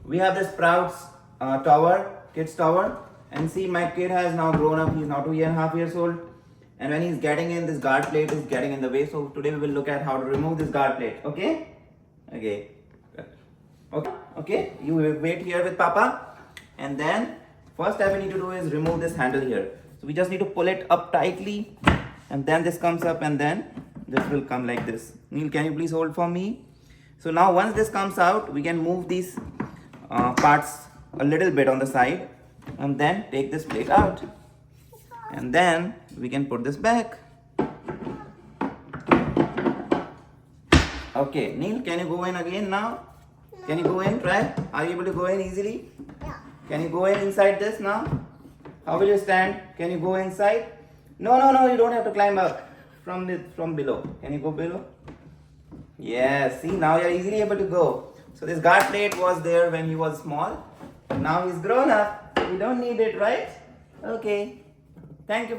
we have the Sprouts tower, kids tower. And see, my kid has now grown up. He's now 2.5 years old. And when he's getting in, this guard plate is getting in the way. So today we will look at how to remove this guard plate. Okay? Okay. Okay. You will wait here with Papa. And then first step we need to do is remove this handle here. So we just need to pull it up tightly. And then this comes up and then this will come like this. Neil, can you please hold for me? So now once this comes out, we can move these parts a little bit on the side. And then take this plate out. And then we can put this back. Okay, Neil, can you go in again now? Can you go in? Try. Are you able to go in easily? Yeah. Can you go in inside this now? How will you stand? Can you go inside? No, you don't have to climb up from below. Can you go below? Yes, see, now you're easily able to go. So this guard plate was there when he was small. Now he's grown up. We don't need it, right? Okay. Thank you.